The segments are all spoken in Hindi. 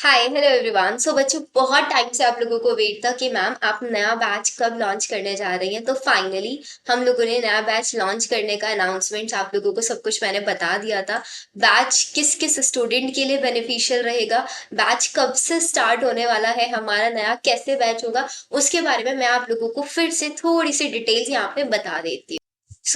Hi hello everyone. सो बच्चों, बहुत टाइम से आप लोगों को वेट था कि मैम आप नया बैच कब लॉन्च करने जा रही हैं। तो फाइनली हम लोगों ने नया बैच लॉन्च करने का अनाउंसमेंट आप लोगों को सब कुछ मैंने बता दिया था। बैच किस किस स्टूडेंट के लिए बेनिफिशियल रहेगा, बैच कब से स्टार्ट होने वाला है, हमारा नया कैसे बैच होगा, उसके बारे में मैं आप लोगों को फिर से थोड़ी सी डिटेल्स यहाँ पे बता देती हूँ।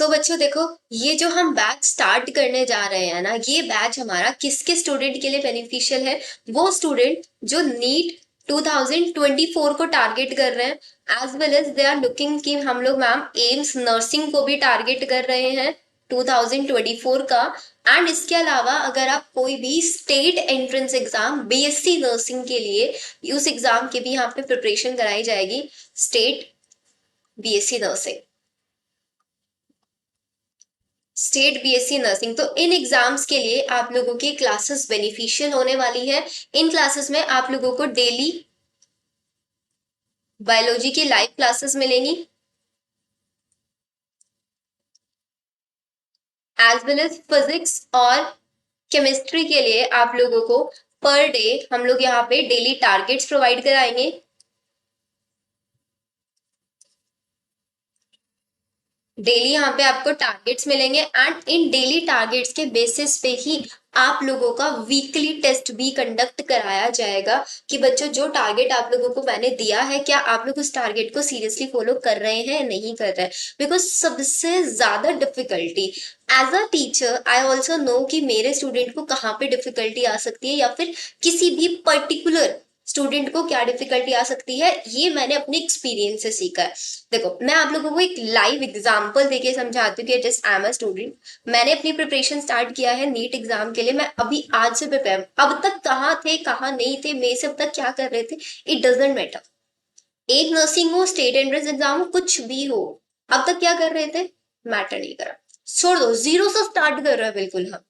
बच्चों देखो, ये जो हम बैच स्टार्ट करने जा रहे हैं ना, ये बैच हमारा किसके स्टूडेंट के लिए बेनिफिशियल है। वो स्टूडेंट जो नीट 2024 को टारगेट कर रहे हैं, as well as they are looking कि हम लोग मैम एम्स नर्सिंग को भी टारगेट कर रहे हैं 2024 का। एंड इसके अलावा अगर आप कोई भी state entrance exam BSc nursing के लिए, उस एग्जाम की भी यहाँ पे प्रिपरेशन कराई जाएगी, state BSc nursing, state BSc nursing. तो इन एग्जाम्स के लिए आप लोगों की क्लासेस बेनिफिशियल होने वाली है। इन क्लासेस में आप लोगों को डेली बायोलॉजी की लाइव क्लासेस मिलेंगी, एज वेल एज फिजिक्स और केमिस्ट्री के लिए आप लोगों को पर डे हम लोग यहाँ पे डेली टारगेट्स प्रोवाइड कराएंगे। डेली यहाँ पे आपको टारगेट्स मिलेंगे एंड इन डेली टारगेट्स के बेसिस पे ही आप लोगों का वीकली टेस्ट भी कंडक्ट कराया जाएगा कि बच्चों जो टारगेट आप लोगों को मैंने दिया है, क्या आप लोग उस टारगेट को सीरियसली फॉलो कर रहे हैं नहीं कर रहे हैं। बिकॉज सबसे ज्यादा difficulty as a teacher I also know कि मेरे स्टूडेंट को कहाँ पे डिफिकल्टी आ सकती है या फिर किसी भी पर्टिकुलर स्टूडेंट को क्या डिफिकल्टी आ सकती है, ये मैंने अपने एक्सपीरियंस से सीखा है। देखो, मैं आप लोगों को एक लाइव एग्जांपल देके समझाती हूँ कि just I am a student. मैंने अपनी प्रिपरेशन स्टार्ट किया है नीट एग्जाम के लिए। मैं अभी आज से प्रिपेयर, अब तक कहाँ थे कहाँ नहीं थे, मई से अब तक क्या कर रहे थे, इट डजेंट मैटर। एक नर्सिंग हो, स्टेट एंट्रेंस एग्जाम हो, कुछ भी हो, अब तक क्या कर रहे थे, मैटर नहीं करा। छोड़ दो, जीरो से स्टार्ट कर रहे हैं बिल्कुल हम।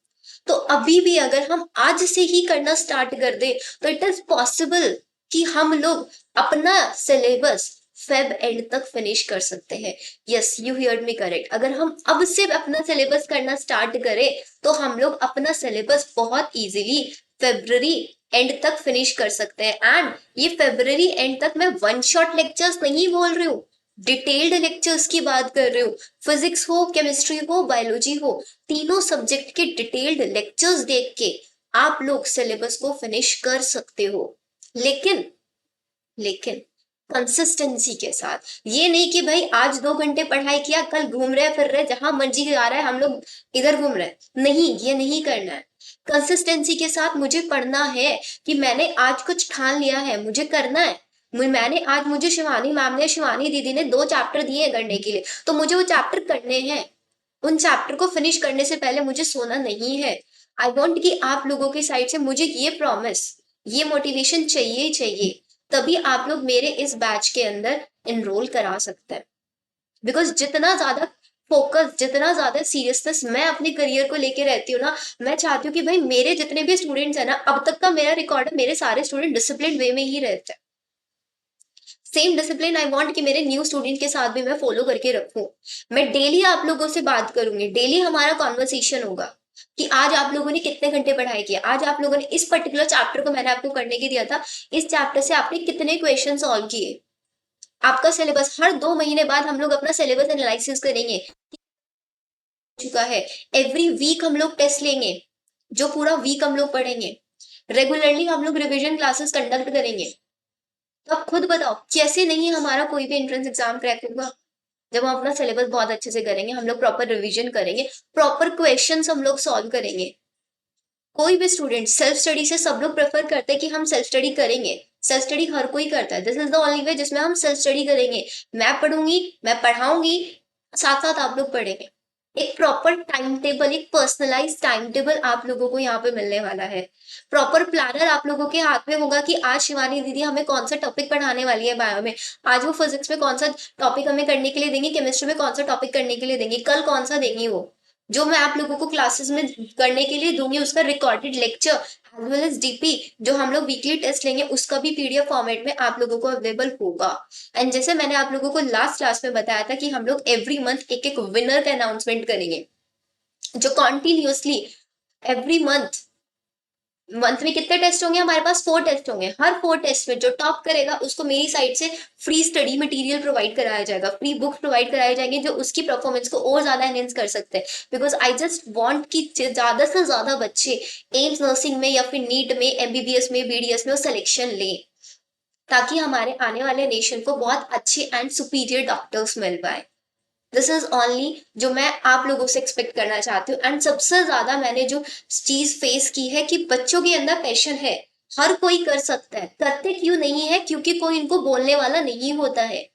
तो अभी भी अगर हम आज से ही करना स्टार्ट कर दे तो इट इज पॉसिबल कि हम लोग अपना सिलेबस फेब एंड तक फिनिश कर सकते हैं। Yes, you heard me correct. अगर हम अब से अपना सिलेबस करना स्टार्ट करें तो हम लोग अपना सिलेबस बहुत इजीली फेब्रवरी एंड तक फिनिश कर सकते हैं। एंड ये फेब्रवरी एंड तक मैं वन शॉट लेक्चर्स नहीं बोल रही हूँ, डिटेल्ड लेक्चर्स की बात कर रही हूँ। फिजिक्स हो, केमिस्ट्री हो, बायोलॉजी हो, तीनों सब्जेक्ट के डिटेल्ड लेक्चर्स देख के आप लोग सिलेबस को फिनिश कर सकते हो। लेकिन लेकिन कंसिस्टेंसी के साथ, ये नहीं कि भाई आज 2 घंटे पढ़ाई किया, कल घूम रहे फिर रहे जहां मर्जी आ रहा है हम लोग इधर घूम रहे, नहीं, ये नहीं करना है। कंसिस्टेंसी के साथ मुझे पढ़ना है कि मैंने आज कुछ ठान लिया है, मुझे करना है। मैंने आज, मुझे शिवानी मैम ने, शिवानी दीदी ने 2 चैप्टर दिए हैं करने के लिए, तो मुझे वो चैप्टर करने हैं। उन चैप्टर को फिनिश करने से पहले मुझे सोना नहीं है। आई वॉन्ट कि आप लोगों की साइड से मुझे ये प्रॉमिस, ये मोटिवेशन चाहिए ही चाहिए, तभी आप लोग मेरे इस बैच के अंदर एनरोल करा सकते हैं। बिकॉज जितना ज्यादा फोकस, जितना ज्यादा सीरियसनेस मैं अपने करियर को लेके रहती हूँ ना, मैं चाहती हूँ कि भाई मेरे जितने भी स्टूडेंट्स हैं ना, अब तक का मेरा रिकॉर्ड है, मेरे सारे स्टूडेंट डिसिप्लिन वे में ही रहते हैं। सेम डिसिप्लिन आई वांट कि मेरे न्यू स्टूडेंट के साथ भी मैं फॉलो करके रखूं। मैं डेली आप लोगों से बात करूंगी, डेली हमारा कॉन्वर्सेशन होगा कि आज आप लोगों ने कितने घंटे पढ़ाई किया, आज आप लोगों ने इस पर्टिकुलर चैप्टर को मैंने आपको करने के दिया था, इस चैप्टर से आपने कितने क्वेश्चन सॉल्व किए। आपका सिलेबस हर 2 महीने बाद हम लोग अपना सिलेबस एनालिसिस करेंगे चुका है। एवरी वीक हम लोग टेस्ट लेंगे, जो पूरा वीक हम लोग पढ़ेंगे। रेगुलरली हम लोग रिवीजन क्लासेस कंडक्ट करेंगे। तो आप खुद बताओ कैसे नहीं हमारा कोई भी एंट्रेंस एग्जाम क्रैक होगा, जब हम अपना सिलेबस बहुत अच्छे से करेंगे, हम लोग प्रॉपर रिवीजन करेंगे, प्रॉपर क्वेश्चंस हम लोग सॉल्व करेंगे। कोई भी स्टूडेंट सेल्फ स्टडी से, सब लोग प्रेफर करते हैं कि हम सेल्फ स्टडी करेंगे। सेल्फ स्टडी हर कोई करता है, this is the only way जिसमें हम सेल्फ स्टडी करेंगे। मैं पढ़ूंगी, मैं पढ़ाऊंगी, साथ साथ आप लोग पढ़ेंगे। एक प्रॉपर टाइम टेबल, एक पर्सनलाइज टाइम टेबल आप लोगों को यहाँ पे मिलने वाला है। प्रॉपर प्लानर आप लोगों के हाथ में होगा कि आज शिवानी दीदी हमें कौन सा टॉपिक पढ़ाने वाली है बायो में, आज वो फिजिक्स में कौन सा टॉपिक हमें करने के लिए देंगे, केमिस्ट्री में कौन सा टॉपिक करने के लिए देंगे, कल कौन सा देंगी वो। जो मैं आप लोगों को क्लासेस में करने के लिए दूंगी, उसका recorded lecture as well as DP, जो हम लोग वीकली टेस्ट लेंगे, उसका भी पीडीएफ फॉर्मेट में आप लोगों को अवेलेबल होगा। एंड जैसे मैंने आप लोगों को लास्ट क्लास में बताया था कि हम लोग एवरी मंथ एक एक विनर का अनाउंसमेंट करेंगे, जो कॉन्टिन्यूसली एवरी मंथ मंथ में कितने टेस्ट होंगे हमारे पास? 4 टेस्ट होंगे। हर 4 टेस्ट में जो टॉप करेगा उसको मेरी साइड से फ्री स्टडी मटेरियल प्रोवाइड कराया जाएगा, फ्री बुक्स प्रोवाइड कराए जाएंगे जो उसकी परफॉर्मेंस को और ज्यादा एनहेंस कर सकते हैं। बिकॉज आई जस्ट वांट कि ज्यादा से ज्यादा बच्चे एम्स नर्सिंग में या फिर नीट में, एमबीबीएस में, बीडीएस में सिलेक्शन लें, ताकि हमारे आने वाले नेशन को बहुत अच्छे एंड सुपीरियर डॉक्टर्स मिल पाए। दिस इज ओनली जो मैं आप लोगों से एक्सपेक्ट करना चाहती हूँ। एंड सबसे ज्यादा मैंने जो चीज फेस की है कि बच्चों के अंदर पैशन है, हर कोई कर सकता है, करते क्यों नहीं है? क्योंकि कोई इनको बोलने वाला नहीं होता है।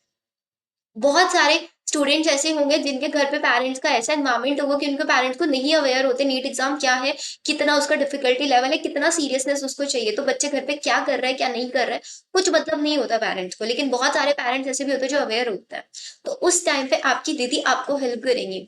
बहुत सारे स्टूडेंट्स ऐसे होंगे जिनके घर पे पेरेंट्स का ऐसा एनवायरमेंट होगा कि उनके पेरेंट्स को नहीं अवेयर होते नीट एग्जाम क्या है, कितना उसका डिफिकल्टी लेवल है, कितना सीरियसनेस उसको चाहिए, तो बच्चे घर पे क्या कर रहा है क्या नहीं कर रहा है कुछ मतलब नहीं होता पेरेंट्स को। लेकिन बहुत सारे पेरेंट्स ऐसे भी होते हैं जो अवेयर होता है। तो उस टाइम पे आपकी दीदी आपको हेल्प करेंगी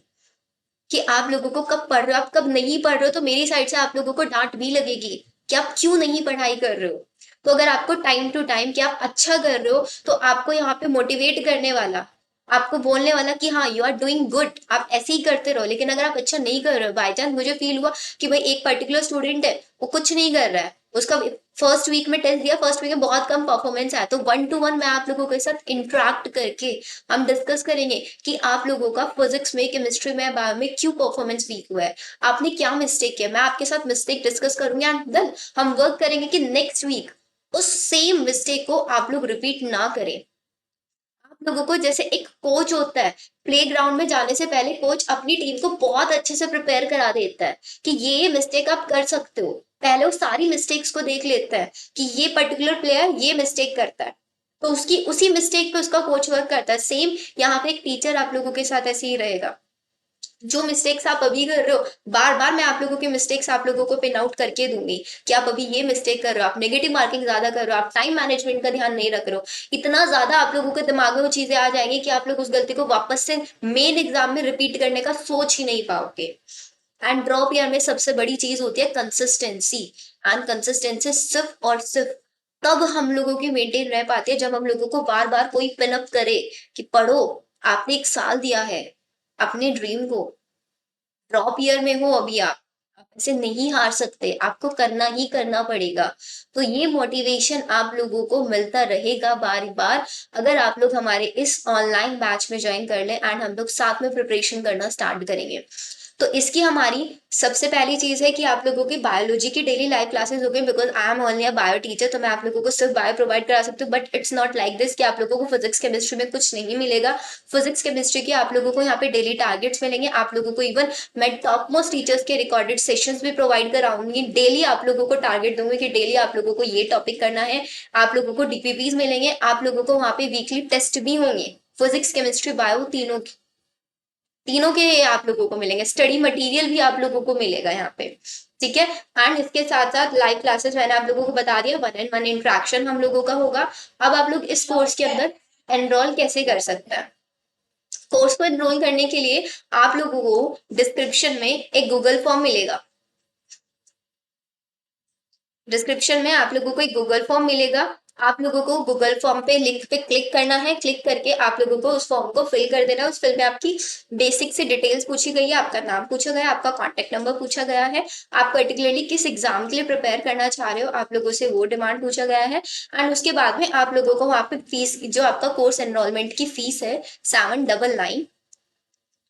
कि आप लोगों को कब पढ़ रहे हो, आप कब नहीं पढ़ रहे हो, तो मेरी साइड से आप लोगों को डांट भी लगेगी कि आप क्यों नहीं पढ़ाई कर रहे हो। तो अगर आपको टाइम टू टाइम कि आप अच्छा कर रहे हो, तो आपको यहाँ पे मोटिवेट करने वाला, आपको बोलने वाला कि हाँ यू आर डूइंग गुड, आप ऐसे ही करते रहो। लेकिन अगर आप अच्छा नहीं कर रहे हो, बाई चांस मुझे फील हुआ कि भाई एक पर्टिकुलर स्टूडेंट है वो कुछ नहीं कर रहा है, उसका फर्स्ट वीक में टेस्ट दिया, फर्स्ट वीक में बहुत कम परफॉर्मेंस आया, तो 1 to 1 मैं आप लोगों के साथ इंटरेक्ट करके हम डिस्कस करेंगे कि आप लोगों का फिजिक्स में, केमिस्ट्री में, बायो में क्यों परफॉर्मेंस वीक हुआ है, आपने क्या मिस्टेक किया। मैं आपके साथ मिस्टेक डिस्कस करूंगी एंड देन हम वर्क करेंगे कि नेक्स्ट वीक उस सेम मिस्टेक को आप लोग रिपीट ना करें। आप लोगों को जैसे एक कोच होता है, प्लेग्राउंड में जाने से पहले कोच अपनी टीम को बहुत अच्छे से प्रिपेयर करा देता है कि ये मिस्टेक आप कर सकते हो, पहले वो सारी मिस्टेक्स को देख लेता है कि ये पर्टिकुलर प्लेयर ये मिस्टेक करता है, तो उसकी उसी मिस्टेक पे उसका कोच वर्क करता है। सेम यहाँ पे एक टीचर आप लोगों के साथ ऐसे ही रहेगा। जो मिस्टेक्स आप अभी कर रहे हो, बार बार मैं आप लोगों की मिस्टेक्स आप लोगों को पिन आउट करके दूंगी कि आप अभी ये मिस्टेक कर रहे हो, आप नेगेटिव मार्किंग ज्यादा कर रहे हो, आप टाइम मैनेजमेंट का ध्यान नहीं रख रहे हो। इतना ज्यादा आप लोगों के दिमाग में वो चीजें आ जाएंगी कि आप लोग उस गलती को वापस से मेन एग्जाम में रिपीट करने का सोच ही नहीं पाओगे। एंड ड्रॉप ईयर में सबसे बड़ी चीज होती है कंसिस्टेंसी। एंड कंसिस्टेंसी सिर्फ और सिर्फ तब हम लोगों की मेंटेन रह पाती है जब हम लोगों को बार बार कोई पिन अप करे कि पढ़ो, आपने 1 साल दिया है अपने ड्रीम को, ड्रॉप ईयर में हो अभी आप ऐसे नहीं हार सकते, आपको करना ही करना पड़ेगा। तो ये मोटिवेशन आप लोगों को मिलता रहेगा बार बार अगर आप लोग हमारे इस ऑनलाइन बैच में ज्वाइन कर लें एंड हम लोग साथ में प्रिपरेशन करना स्टार्ट करेंगे। तो इसकी हमारी सबसे पहली चीज है कि आप लोगों की बायोलॉजी की डेली लाइव क्लासेस हो गई, because I am only a bio teacher, तो मैं आप लोगों को सिर्फ बायो प्रोवाइड करा सकती हूँ। But it's not like this कि आप लोगों को फिजिक्स केमिस्ट्री में कुछ नहीं मिलेगा। फिजिक्स केमिस्ट्री के आप लोगों को यहाँ पे डेली टारगेट्स मिलेंगे, आप लोगों को इवन मैं टॉप मोस्ट टीचर्स के रिकॉर्डेड सेशंस भी प्रोवाइड कराऊंगी। डेली आप लोगों को टारगेट दूंगी कि डेली आप लोगों को ये टॉपिक करना है। आप लोगों को डीपीपीज मिलेंगे, आप लोगों को वहाँ पे वीकली टेस्ट भी होंगे, फिजिक्स केमिस्ट्री बायो तीनों के आप लोगों को मिलेंगे, स्टडी मटेरियल भी आप लोगों को मिलेगा यहाँ पे। ठीक है। एंड इसके साथ साथ लाइव क्लासेस मैंने आप लोगों को बता दिया, 1-on-1 इंट्रैक्शन हम लोगों का होगा। अब आप लोग इस कोर्स के अंदर एनरोल कैसे कर सकते हैं? कोर्स को एनरोल करने के लिए आप लोगों को डिस्क्रिप्शन में एक गूगल फॉर्म मिलेगा, डिस्क्रिप्शन में आप लोगों को एक गूगल फॉर्म मिलेगा। आप लोगों को गूगल फॉर्म पे लिंक पे क्लिक करना है, क्लिक करके आप लोगों को उस फॉर्म को फिल कर देना है। उस फिल में आपकी बेसिक से डिटेल्स पूछी गई है, आपका नाम पूछा गया है, आपका कॉन्टेक्ट नंबर पूछा गया है, आप पर्टिकुलरली किस एग्जाम के लिए प्रिपेयर करना चाह रहे हो आप लोगों से वो डिमांड पूछा गया है। एंड उसके बाद में आप लोगों को वहाँ पे फीस, जो आपका कोर्स एनरोलमेंट की फीस है 799,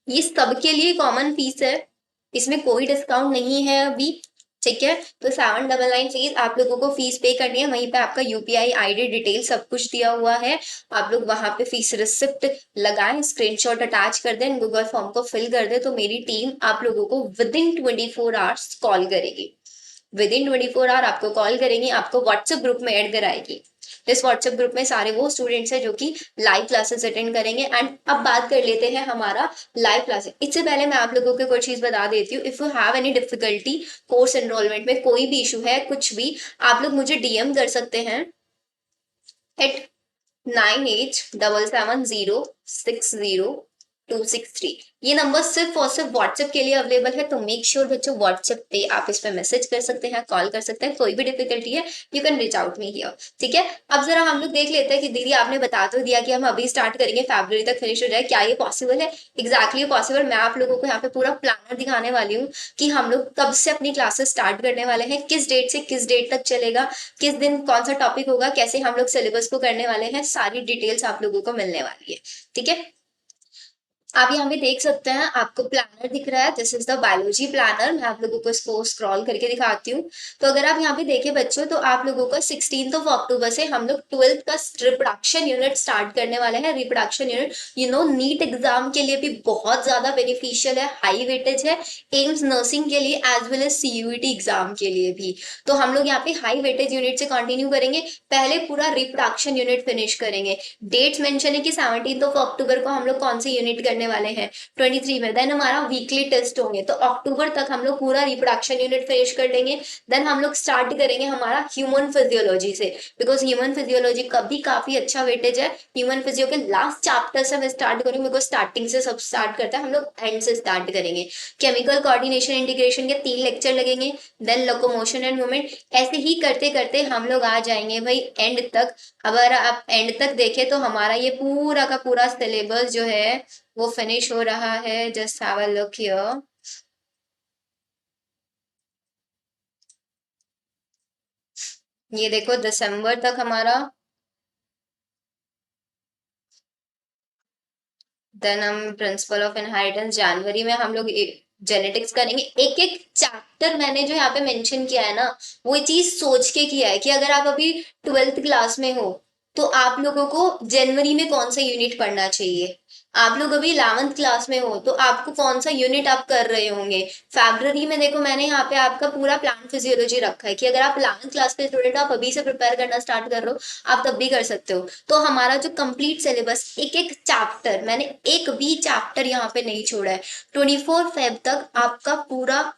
ये सबके लिए कॉमन फीस है, इसमें कोई डिस्काउंट नहीं है अभी। ठीक है। तो 799 फीस आप लोगों को फीस पे करनी है, वहीं पे आपका यूपीआई आईडी डिटेल सब कुछ दिया हुआ है। आप लोग वहां पे फीस रिसिप्ट लगाएं, स्क्रीनशॉट अटैच कर दें, गूगल फॉर्म को फिल कर दे, तो मेरी टीम आप लोगों को विदिन 24 आवर्स कॉल करेगी। विदिन 24 आवर आपको कॉल करेंगी, आपको व्हाट्सएप ग्रुप में ऐड कराएगी। इस व्हाट्सएप ग्रुप में सारे वो स्टूडेंट्स हैं जो कि लाइव क्लासेस अटेंड करेंगे। एंड अब बात कर लेते हैं हमारा लाइव क्लासेस। इससे पहले मैं आप लोगों को कुछ चीज बता देती हूँ। If you have any difficulty course enrolment में, कोई भी इशू है कुछ भी, आप लोग मुझे डीएम कर सकते हैं एट 98770606 263। ये नंबर सिर्फ और सिर्फ व्हाट्सएप के लिए अवेलेबल है, तो मेक श्योर बच्चों व्हाट्सएप पे आप इस पे मैसेज कर सकते हैं, कॉल कर सकते हैं, कोई भी डिफिकल्टी है you can reach out me here. ठीक है, अब जरा हम लोग देख लेते हैं कि दीदी आपने बता तो दिया कि हम अभी स्टार्ट करेंगे फरवरी तक फिनिश हो जाए, क्या ये पॉसिबल है? Exactly possible. मैं आप लोगों को यहाँ पे पूरा प्लानर दिखाने वाली हूँ कि हम लोग कब से अपनी क्लासेस स्टार्ट करने वाले हैं, किस डेट से किस डेट तक चलेगा, किस दिन कौन सा टॉपिक होगा, कैसे हम लोग सिलेबस को करने वाले हैं, सारी डिटेल्स आप लोगों को मिलने वाली है। ठीक है, आप यहाँ पे देख सकते हैं, आपको प्लानर दिख रहा है, this is the biology planner. मैं आप लोगों को इसको स्क्रॉल करके दिखाती हूँ। तो अगर आप यहाँ पे देखें बच्चों, तो आप लोगों को 16 अक्टूबर से हम लोग 12th का रिप्रोडक्शन यूनिट स्टार्ट करने वाले हैं। रिप्रोडक्शन यूनिट नीट एग्जाम के लिए भी बहुत ज्यादा बेनिफिशियल है, हाई वेटेज है, एम्स नर्सिंग के लिए as well as CUET exam के लिए भी। तो हम लोग यहाँ पे हाई वेटेज यूनिट से कंटिन्यू करेंगे, पहले पूरा रिप्रोडक्शन यूनिट फिनिश करेंगे। डेट्स मेंशन है कि 17 अक्टूबर को हम लोग कौन से यूनिट करने वाले हैं, 23 में। देन हमारा वीकली टेस्ट होंगे, तो अक्टूबर तक हम लोग पूरा रिप्रोडक्शन यूनिट फिनिश कर लेंगे। देन हम लोग स्टार्ट करेंगे हमारा ह्यूमन फिजियोलॉजी से, बिकॉज ह्यूमन फिजियोलॉजी का भी काफी अच्छा वेटेज है। ह्यूमन फिजियो के लास्ट चैप्टर से हम स्टार्ट करेंगे, बिकॉज स्टार्टिंग से सब स्टार्ट करते हैं, हम लोग एंड से स्टार्ट करेंगे। केमिकल कोऑर्डिनेशन इंटीग्रेशन के 3 लेक्चर लगेंगे। देन लोकोमोशन एंड मूवमेंट, ऐसे ही करते करते हम लोग आ जाएंगे भाई एंड तक। अगर आप एंड तक देखें तो हमारा ये पूरा का पूरा सिलेबस जो है वो फिनिश हो रहा है। Just have a look here. ये देखो दिसंबर तक हमारा, देन हम प्रिंसिपल ऑफ इनहेरिटेंस जनवरी में हम लोग जेनेटिक्स करेंगे। एक एक चैप्टर मैंने जो यहाँ पे मेंशन किया है ना, वो चीज सोच के किया है कि अगर आप अभी 12th क्लास में हो तो आप लोगों को जनवरी में कौन सा यूनिट पढ़ना चाहिए। आप लोग अभी 11th क्लास में हो तो आपको कौन सा यूनिट आप कर रहे होंगे। फरवरी में देखो मैंने यहाँ पे आपका पूरा प्लांट फिजियोलॉजी रखा है कि अगर आप 11th क्लास के स्टूडेंट आप अभी से प्रिपेयर करना स्टार्ट कर रहे हो, आप तब भी कर सकते हो। तो हमारा जो कंप्लीट सिलेबस, एक एक चैप्टर, मैंने एक भी चैप्टर यहाँ पे नहीं छोड़ा है। 24 फेब तक आपका पूरा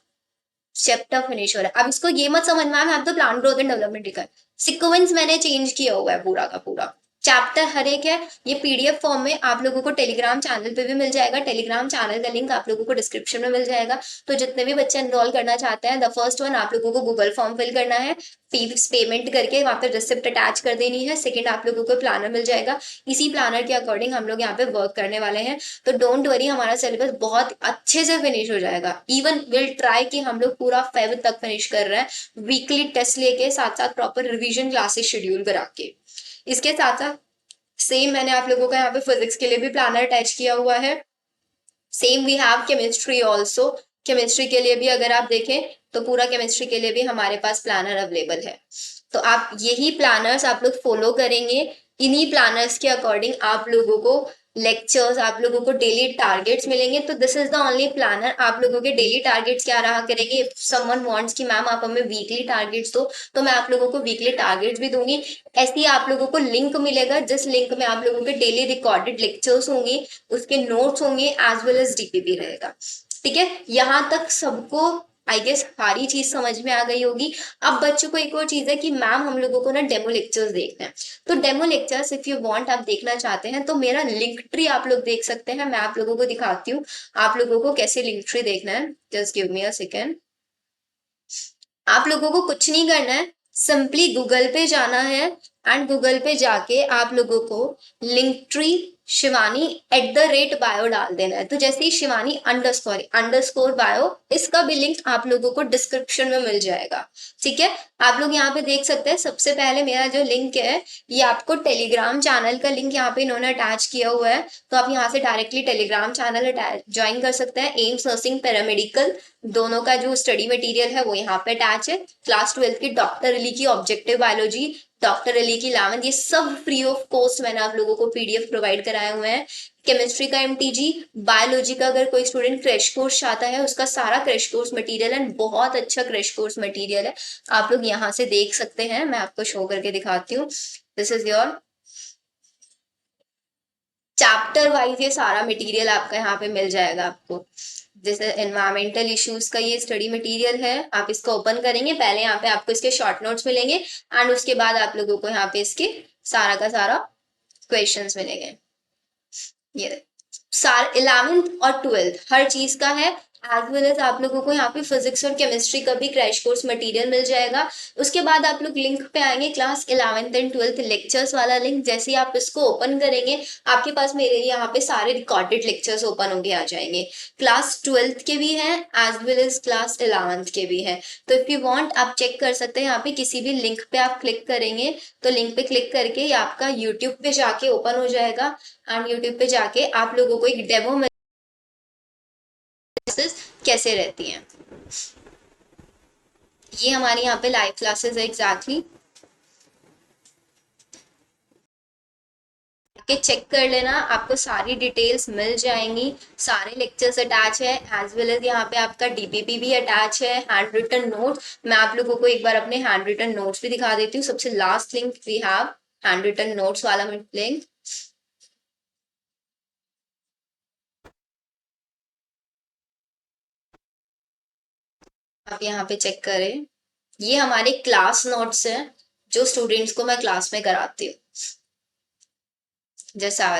चैप्टर फिनिश हो रहा है। अब इसको ये मत समझ में आए तो प्लान ग्रोथ एंड डेवलपमेंट लिखा है, सिक्वेंस मैंने चेंज किया हुआ है पूरा का पूरा। चैप्टर हर एक है। ये पीडीएफ फॉर्म में आप लोगों को टेलीग्राम चैनल पे भी मिल जाएगा, टेलीग्राम चैनल का लिंक आप लोगों को डिस्क्रिप्शन में मिल जाएगा। तो जितने भी बच्चे एनरोल करना चाहते हैं, द फर्स्ट वन आप लोगों को गूगल फॉर्म फिल करना है, फीस पेमेंट करके वहां पर रिसिप्ट अटैच कर देनी है। सेकंड आप लोगों को प्लानर मिल जाएगा, इसी प्लानर के अकॉर्डिंग हम लोग यहाँ पे वर्क करने वाले हैं। तो डोंट वरी, हमारा सिलेबस बहुत अच्छे से फिनिश हो जाएगा। इवन विल ट्राई कि हम लोग पूरा फेब तक फिनिश कर रहे हैं, वीकली टेस्ट लेके साथ साथ प्रॉपर रिवीजन क्लासेस शेड्यूल करा के। इसके साथ साथ सेम मैंने आप लोगों का यहाँ पे फिजिक्स के लिए भी प्लानर अटैच किया हुआ है। Same we have chemistry also. Chemistry के लिए भी अगर आप देखें तो पूरा केमिस्ट्री के लिए भी हमारे पास प्लानर अवेलेबल है। तो आप यही प्लानर्स आप लोग फॉलो करेंगे, इन्हीं प्लानर्स के अकॉर्डिंग आप लोगों को लेक्चर्स, आप लोगों को डेली टारगेट्स मिलेंगे। तो this is the only planner. आप लोगों के डेली टारगेट्स क्या रहा करेंगे, इफ समवन वांट्स कि मैम आप हमें वीकली टारगेट्स दो, तो मैं आप लोगों को वीकली टारगेट्स भी दूंगी। ऐसे ही आप लोगों को लिंक मिलेगा, जिस लिंक में आप लोगों के डेली रिकॉर्डेड लेक्चर्स होंगे, उसके नोट्स होंगे, एज वेल एज डीपीपी रहेगा। ठीक है, यहाँ तक सबको आई गेस सारी चीज समझ में आ गई होगी। अब बच्चों को एक और चीज है कि मैम हम लोगों को ना डेमो लेक्चर्स देखना है। तो demo lectures if you want, आप देखना चाहते हैं तो मेरा लिंक ट्री आप लोग देख सकते हैं। मैं आप लोगों को दिखाती हूँ आप लोगों को कैसे लिंक ट्री देखना है। Just give me a second. आप लोगों को कुछ नहीं करना है, सिंपली गूगल पे जाना है एंड गूगल पे जाके आप लोगों को लिंक ट्री शिवानी @बायो डाल देना है। तो जैसे ही शिवानी अंडरस्कोर बायो, इसका भी लिंक आप लोगों को डिस्क्रिप्शन में मिल जाएगा। ठीक है, आप लोग यहाँ पे देख सकते हैं सबसे पहले मेरा जो लिंक है, ये आपको टेलीग्राम चैनल का लिंक यहाँ पे इन्होंने अटैच किया हुआ है। तो आप यहाँ से डायरेक्टली टेलीग्राम चैनल ज्वाइन कर सकते हैं। एम्स नर्सिंग पैरामेडिकल दोनों का जो स्टडी मटेरियल है वो यहाँ पे अटैच है। क्लास 12 की डॉक्टर अली की ऑब्जेक्टिव बायोलॉजी, डॉक्टर अली की 11th, ये सब फ्री ऑफ कॉस्ट मैंने आप लोगों को पीडीएफ प्रोवाइड कराए हुए हैं। केमिस्ट्री का एमटीजी, बायोलॉजी का अगर कोई स्टूडेंट क्रैश कोर्स चाहता है, उसका सारा क्रैश कोर्स मटेरियल है, बहुत अच्छा क्रैश कोर्स मटेरियल है। आप लोग यहाँ से देख सकते हैं, मैं आपको शो करके दिखाती हूँ। This is your chapter wise, ये सारा मटेरियल आपका यहाँ पे मिल जाएगा आपको। जैसे एनवायरमेंटल इश्यूज का ये स्टडी मटेरियल है, आप इसको ओपन करेंगे, पहले यहाँ पे आपको इसके शॉर्ट नोट्स मिलेंगे एंड उसके बाद आप लोगों को यहाँ पे इसके सारा का सारा क्वेश्चंस मिलेंगे। ये सार 11th और 12th हर चीज का है। एज वेल एज आप लोगों को यहाँ पे फिजिक्स और केमिस्ट्री का भी क्रैश कोर्स मटेरियल मिल जाएगा। उसके बाद आप लोग लिंक पे आएंगे class 11th and 12th lectures वाला लिंक। जैसे ही आप इसको ओपन करेंगे आपके पास मेरे यहाँ पे सारे रिकॉर्डेड लेक्चर्स ओपन होके आ जाएंगे। क्लास 12th के भी हैं as well as class 11th के भी हैं। तो इफ यू वांट आप चेक कर सकते हैं, यहाँ पे किसी भी लिंक पे आप क्लिक करेंगे तो लिंक पे क्लिक करके ये आपका यूट्यूब पे जाके ओपन हो जाएगा। एंड यूट्यूब पे जाके आप लोगों को एक डेमो कैसे रहती हैं, ये हमारी यहाँ पे लाइव क्लासेस है एग्जैक्टली। के चेक कर लेना, आपको सारी डिटेल्स मिल जाएंगी। सारे लेक्चर्स अटैच है एज वेल एज यहाँ पे आपका डीपीपी भी अटैच है, हैंड रिटन नोट्स। मैं आप लोगों को एक बार अपने हैंड रिटन नोट्स भी दिखा देती हूँ। सबसे last link we have hand written notes वाला लिंक। आप यहाँ पे चेक करें, ये हमारे क्लास नोट्स हैं जो स्टूडेंट्स को मैं क्लास में कराती हूँ। जैसा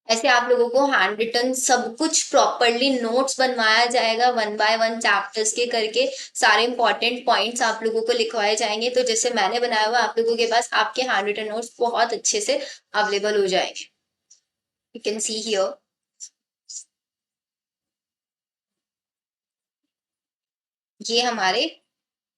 ऐसे आप लोगों को हैंड रिटन सब कुछ प्रॉपरली नोट्स बनवाया जाएगा, वन बाय वन चैप्टर्स के करके सारे इंपॉर्टेंट पॉइंट्स आप लोगों को लिखवाए जाएंगे। तो जैसे मैंने बनाया हुआ आप लोगों के पास आपके हैंड रिटन नोट्स बहुत अच्छे से अवेलेबल हो जाएंगे। यू कैन सी हियर, ये हमारे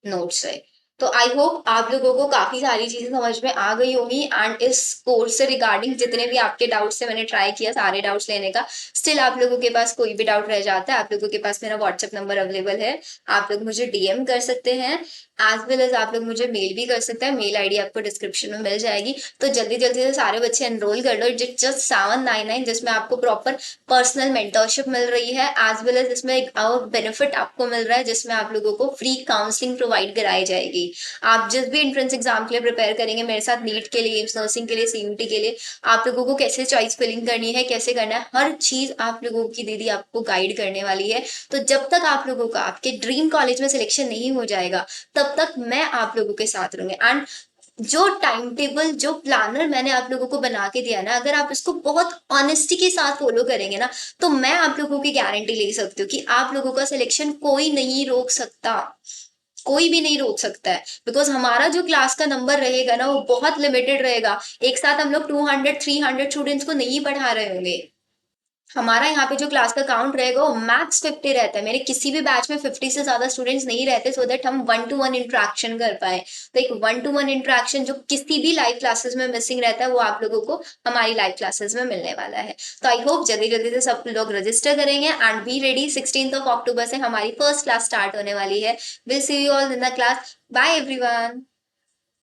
नोट्स है। तो आई होप आप लोगों को काफी सारी चीजें समझ में आ गई होंगी। एंड इस कोर्स से रिगार्डिंग जितने भी आपके डाउट्स थे मैंने ट्राई किया सारे डाउट्स लेने का। स्टिल आप लोगों के पास कोई भी डाउट रह जाता है, आप लोगों के पास मेरा व्हाट्सएप नंबर अवेलेबल है, आप लोग मुझे डीएम कर सकते हैं। एज वेल एज आप लोग मुझे मेल भी कर सकते हैं, मेल आईडी आपको डिस्क्रिप्शन में मिल जाएगी। तो जल्दी जल्दी से सारे बच्चे एनरोल कर लो। जस्ट 799 जिसमें आपको प्रॉपर पर्सनल मेंटरशिप मिल रही है, एज वेल एज इसमें एक और बेनिफिट आपको मिल रहा है जिसमें आप लोगों को फ्री काउंसलिंग प्रोवाइड कराई जाएगी। आप जिस भी एंट्रेंस एग्जाम के लिए प्रिपेयर करेंगे मेरे साथ, नीट के लिए, एम्स नर्सिंग के लिए, सीयूटी के लिए, आप लोगों को कैसे चॉइस फिलिंग करनी है, कैसे करना है, हर चीज आप लोगों की दीदी आपको गाइड करने वाली है। तो जब तक आप लोगों का आपके ड्रीम कॉलेज में सिलेक्शन नहीं हो जाएगा तब तक मैं आप लोगों के साथ रहूंगी। एंड जो टाइम टेबल, जो प्लानर मैंने आप लोगों को बना के दिया ना, अगर आप इसको बहुत ऑनेस्टी के साथ फॉलो करेंगे ना, तो मैं आप लोगों की गारंटी ले सकती हूँ कि आप लोगों का सिलेक्शन कोई नहीं रोक सकता, कोई भी नहीं रोक सकता है। बिकॉज हमारा जो क्लास का नंबर रहेगा ना वो बहुत लिमिटेड रहेगा। एक साथ हम लोग 200 300 स्टूडेंट्स को नहीं पढ़ा रहे होंगे। हमारा यहाँ पे जो क्लास का काउंट रहेगा वो मैक्स 50 रहता है। मेरे किसी भी बैच में 50 से ज्यादा स्टूडेंट्स नहीं रहते, सो दैट हम वन टू वन इंट्रैक्शन कर पाए। तो एक वन टू वन इंट्रैक्शन जो किसी भी लाइव क्लासेस में मिसिंग रहता है वो आप लोगों को हमारी लाइव क्लासेस में मिलने वाला है। तो आई होप जल्दी जल्दी से सब लोग रजिस्टर करेंगे एंड बी रेडी। 16 अक्टूबर से हमारी फर्स्ट क्लास स्टार्ट होने वाली है। Will see you all in the class. Bye everyone.